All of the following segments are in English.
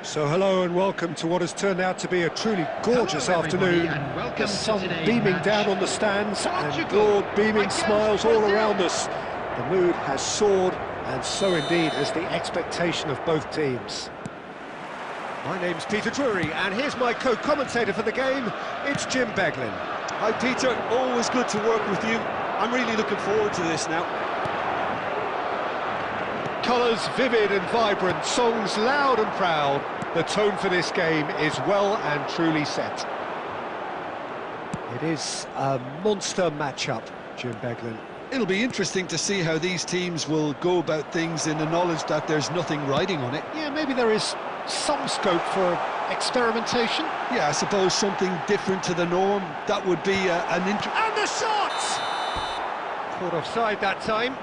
So hello and welcome to what has turned out to be a truly gorgeous afternoon. The sun beaming down on the stands and broad beaming smiles all around us. The mood has soared, and so indeed has the expectation of both teams. My name's Peter Drury, and here's my co-commentator for the game, it's Jim Beglin. Hi Peter, always good to work with you. I'm really looking forward to this now. Colours vivid and vibrant, songs loud and proud. The tone for this game is well and truly set. It is a monster matchup, Jim Beglin. It'll be interesting to see how these teams will go about things in the knowledge that there's nothing riding on it. Yeah, maybe there is some scope for experimentation. Yeah, I suppose something different to the norm. That would be an And the shot! Caught offside that time.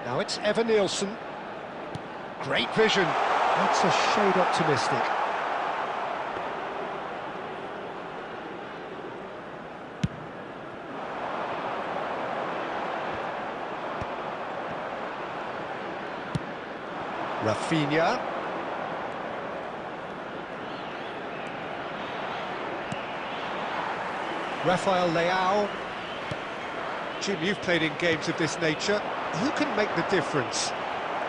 Now it's Evan Nielsen. Great vision. That's a shade optimistic. Rafinha. Rafael Leao. Jim, you've played in games of this nature. Who can make the difference?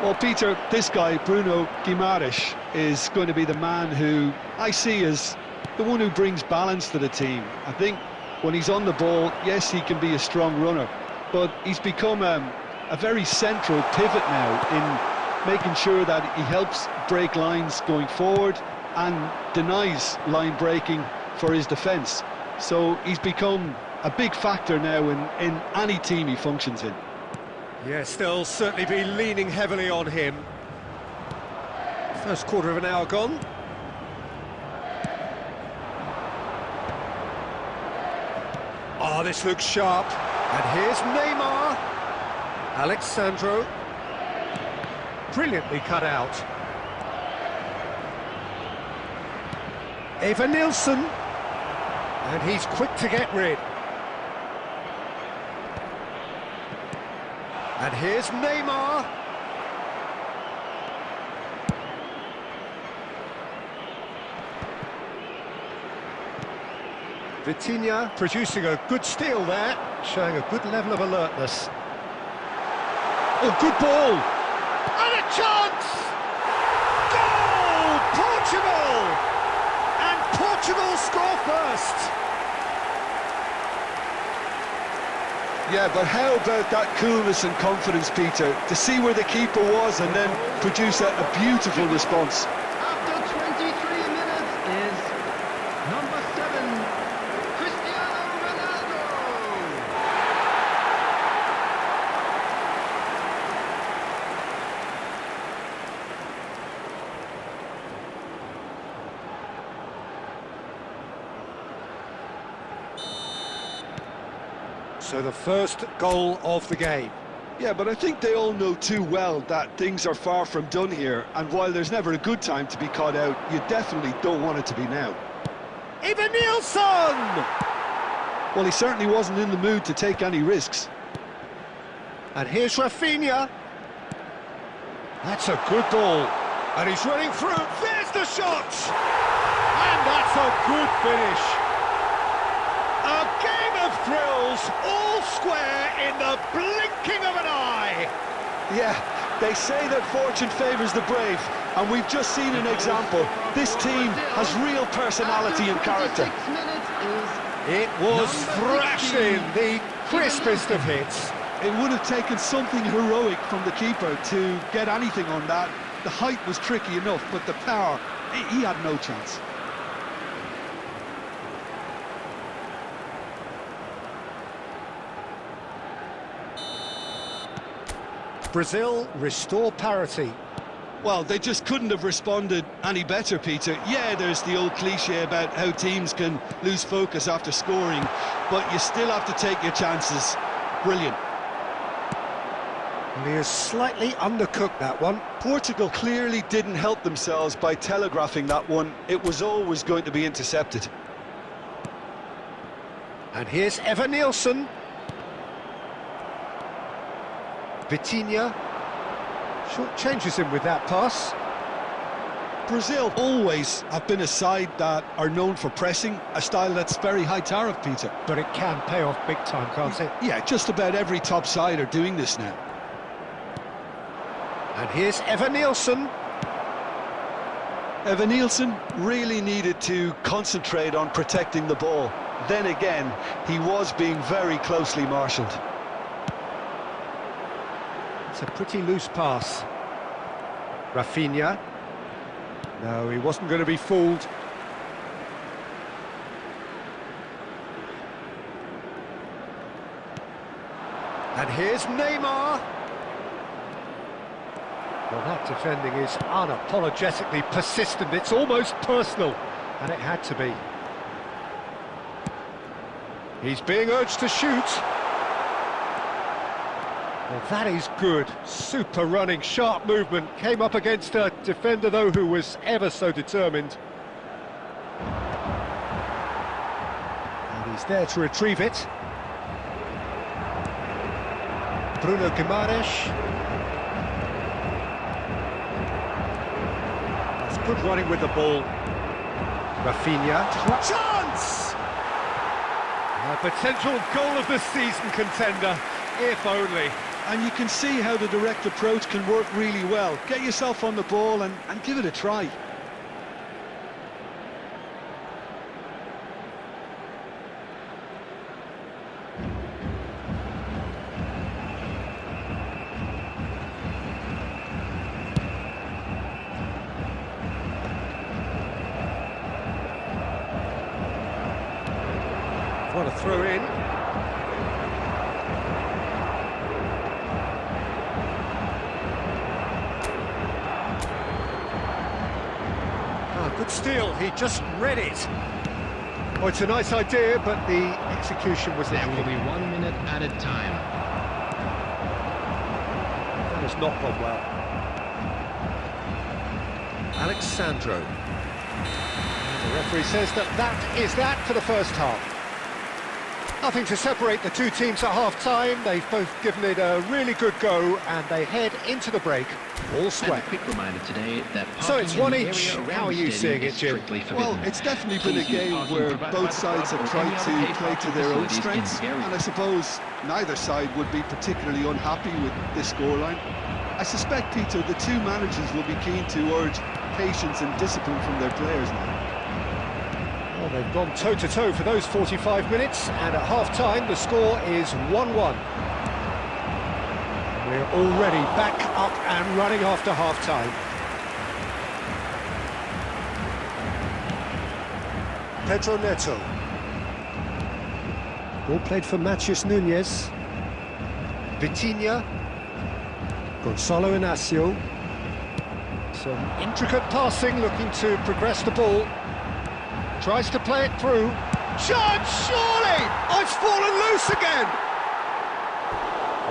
Well, Peter, this guy, Bruno Guimaraes, is going to be the man who I see as the one who brings balance to the team. I think when he's on the ball, yes, he can be a strong runner, but he's become a very central pivot now in making sure that he helps break lines going forward and denies line breaking for his defence. So he's become a big factor now in any team he functions in. Yes, they'll certainly be leaning heavily on him. First quarter of an hour gone. Oh, this looks sharp. And here's Neymar. Alexandro. Brilliantly cut out. Evan Nielsen. And he's quick to get rid. And here's Neymar. Vitinha producing a good steal there, showing a good level of alertness. Oh, good ball! And a chance! Goal! Portugal! And Portugal score first! Yeah, but how about that coolness and confidence, Peter, to see where the keeper was and then produce a beautiful response. After 23 minutes is number 7, Cristiano Ronaldo. So the first goal of the game. Yeah, but I think they all know too well that things are far from done here, and while there's never a good time to be caught out, you definitely don't want it to be now. Evan Nielsen! Well, he certainly wasn't in the mood to take any risks. And here's Rafinha. That's a good ball. And he's running through. There's the shot! And that's a good finish. A game of thrills, all square in the blinking of an eye. Yeah, they say that fortune favours the brave, and we've just seen an example. This team has real personality and character. It was thrashing, the crispest of hits. It would have taken something heroic from the keeper to get anything on that. The height was tricky enough, but the power, he had no chance. Brazil restore parity. Well, they just couldn't have responded any better, Peter. Yeah, there's the old cliche about how teams can lose focus after scoring, but you still have to take your chances. Brilliant. And he has slightly undercooked that one. Portugal clearly didn't help themselves by telegraphing that one. It was always going to be intercepted. And here's Evan Nielsen. Vitinha short changes him with that pass. Brazil always have been a side that are known for pressing, a style that's very high tariff, Peter. But it can pay off big time, can't it? Yeah, just about every top side are doing this now. And here's Evan Nielsen. Evan Nielsen really needed to concentrate on protecting the ball. Then again, he was being very closely marshalled. It's a pretty loose pass. Rafinha. No, he wasn't going to be fooled. And here's Neymar. Well, that defending is unapologetically persistent. It's almost personal, and it had to be. He's being urged to shoot. Well, that is good. Super running, sharp movement. Came up against a defender, though, who was ever so determined. And he's there to retrieve it. Bruno Guimaraes. That's good running with the ball. Rafinha. Chance! A potential goal of the season contender, if only. And you can see how the direct approach can work really well. Get yourself on the ball and give it a try. What a throw in. Good steal, he just read it. Oh, it's a nice idea, but the execution was There will lacking. be 1 minute added time. That has not gone well. Alexandro. The referee says that is that for the first half. Nothing to separate the two teams at half-time. They've both given it a really good go, and they head into the break all And square. a quick reminder today that So it's parking one in the each. area How around are the you stadium seeing it, is Jim? strictly forbidden. Well, it's definitely been a Please use game parking where provided by both the sides club have or any tried other to paid play to parking their own facilities in strengths, the area. and I suppose neither side would be particularly unhappy with this scoreline. I suspect, Peter, the two managers will be keen to urge patience and discipline from their players now. Well, they've gone toe-to-toe for those 45 minutes, and at half-time the score is 1-1. We're already back up and running after half-time. Pedro Neto. Ball played for Matheus Nunes. Vitinha. Gonçalo Inácio. Some intricate passing, looking to progress the ball. Tries to play it through. Chance, surely! Oh, it's fallen loose again!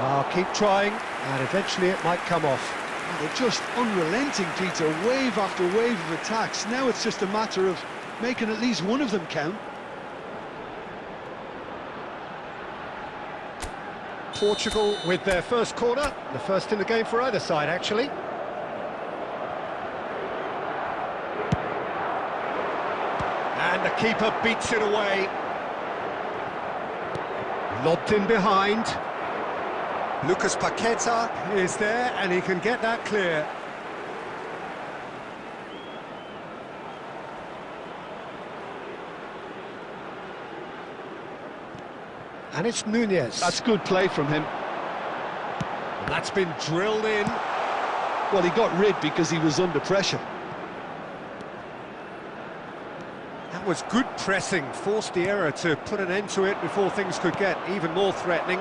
I'll keep trying, and eventually it might come off. They're just unrelenting, Peter, wave after wave of attacks. Now it's just a matter of making at least one of them count. Portugal with their first corner, the first in the game for either side, actually. And the keeper beats it away. Lobbed in behind. Lucas Paqueta is there, and he can get that clear. And it's Nunes. That's good play from him. That's been drilled in. Well, he got rid because he was under pressure. That was good pressing, forced the error to put an end to it before things could get even more threatening.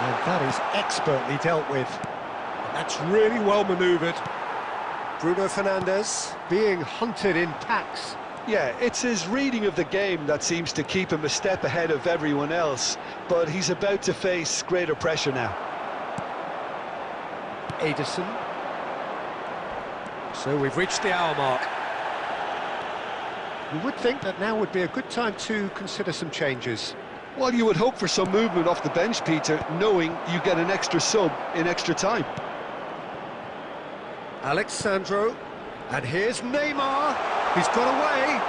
And that is expertly dealt with. And that's really well manoeuvred. Bruno Fernandes being hunted in packs. Yeah, it's his reading of the game that seems to keep him a step ahead of everyone else, but he's about to face greater pressure now. Ederson. So we've reached the hour mark. You would think that now would be a good time to consider some changes. Well, you would hope for some movement off the bench, Peter, knowing you get an extra sub in extra time. Alexandro, and here's Neymar. He's got away.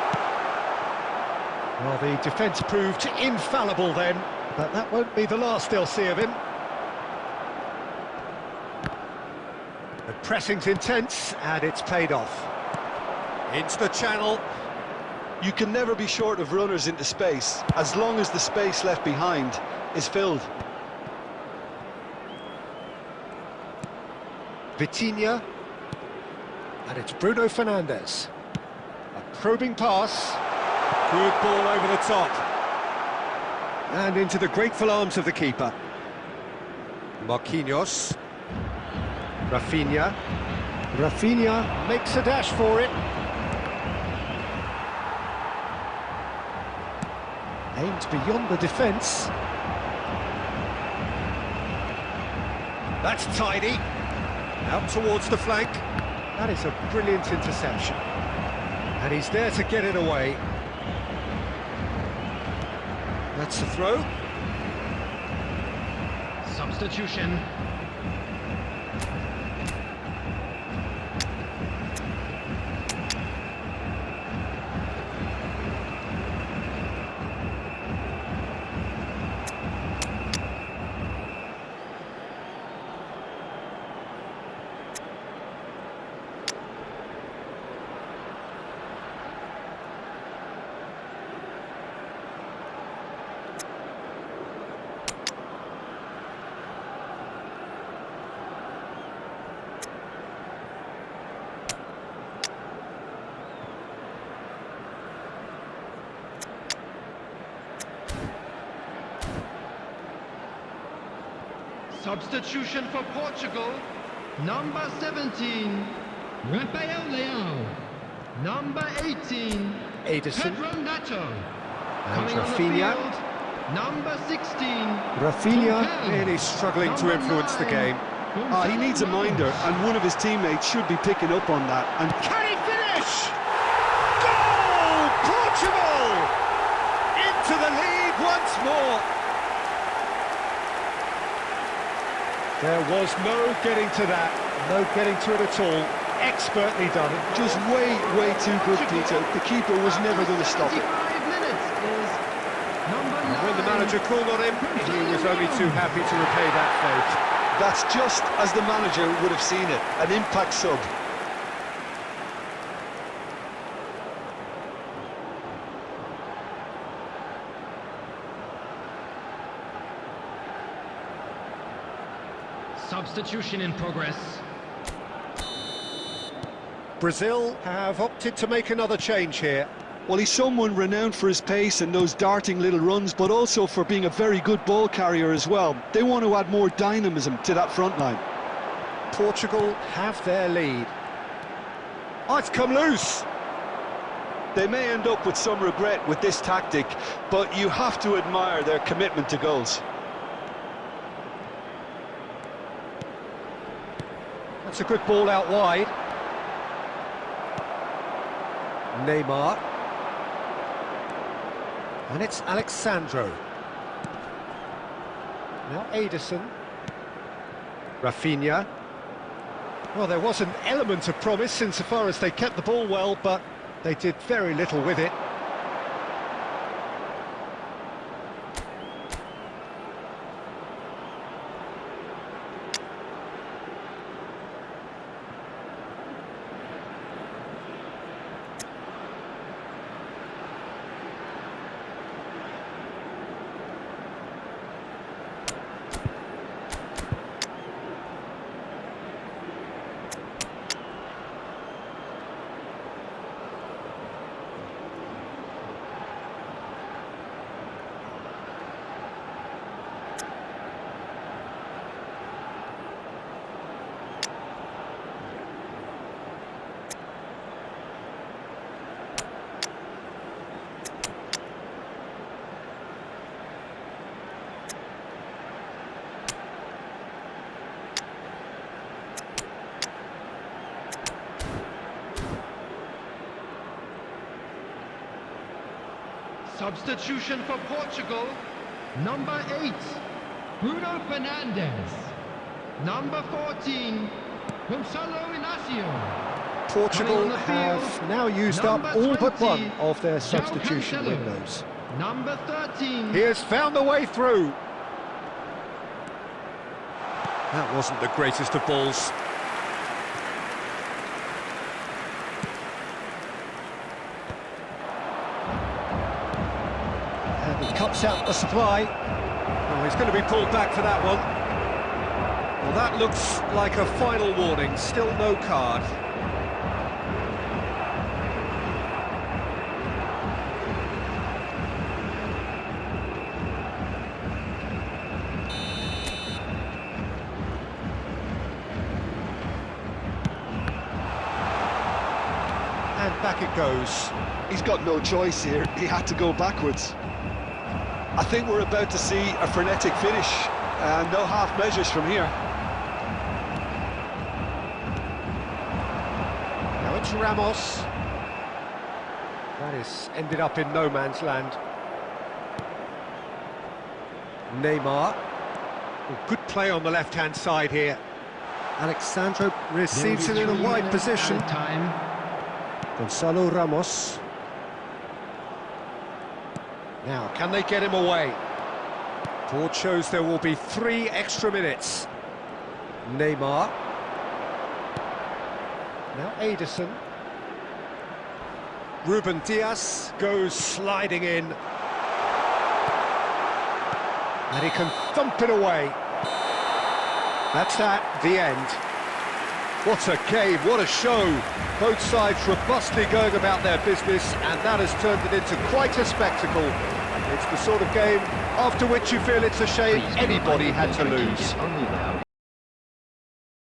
Well, the defence proved infallible then, but that won't be the last they'll see of him. The pressing's intense, and it's paid off. Into the channel. You can never be short of runners into space, as long as the space left behind is filled. Vitinha. And it's Bruno Fernandes. A probing pass. Good ball over the top. And into the grateful arms of the keeper. Marquinhos. Rafinha. Rafinha makes a dash for it. Aimed beyond the defence. That's tidy. Out towards the flank. That is a brilliant interception. And he's there to get it away. That's the throw. Substitution. Substitution for Portugal, number 17, Rafael Leão. Number 18, Ederson. Pedro Neto. And Coming on the Rafinha. field, number 16, Rafinha Gonzalo. really struggling to Number influence the 9, game. He needs a minder, and one of his teammates should be picking up on that. And Can he finish? Goal! Portugal! Into the lead once more. There was no getting to that, no getting to it at all. Expertly done. just way too good, Peter. The keeper was never going to stop it. 75 minutes is number 9. When the manager called on him, he was only too happy to repay that favour. That's just as the manager would have seen it, an impact sub. Substitution in progress. Brazil have opted to make another change here. Well, he's someone renowned for his pace and those darting little runs, but also for being a very good ball carrier as well. They want to add more dynamism to that front line. Portugal have their lead. Oh, it's come loose. They may end up with some regret with this tactic, but you have to admire their commitment to goals. That's a good ball out wide. Neymar. And it's Alexandro. Now Ederson. Rafinha. Well, there was an element of promise insofar as they kept the ball well, but they did very little with it. Substitution for Portugal, number 8, Bruno Fernandes. Number 14, Gonçalo Inacio. Portugal Coming on the have field, now used up number all but 20, one of their João substitution Cancelo. windows. Number 13, He has found the way through. That wasn't the greatest of balls. And he cuts out the supply. Oh, he's going to be pulled back for that one. Well, that looks like a final warning. Still no card. And back it goes. He's got no choice here. He had to go backwards. I think we're about to see a frenetic finish. No half measures from here. Now it's Ramos. That is ended up in no man's land. Neymar. Oh, good play on the left-hand side here. Alexandro receives it in a wide position. Time. Gonçalo Ramos. Now, can they get him away? Board shows there will be 3 extra minutes. Neymar. Now Ederson. Ruben Dias goes sliding in. And he can thump it away. That's that, the end. What a game, what a show. Both sides robustly going about their business, and that has turned it into quite a spectacle. It's the sort of game after which you feel it's a shame anybody had to lose. Only now.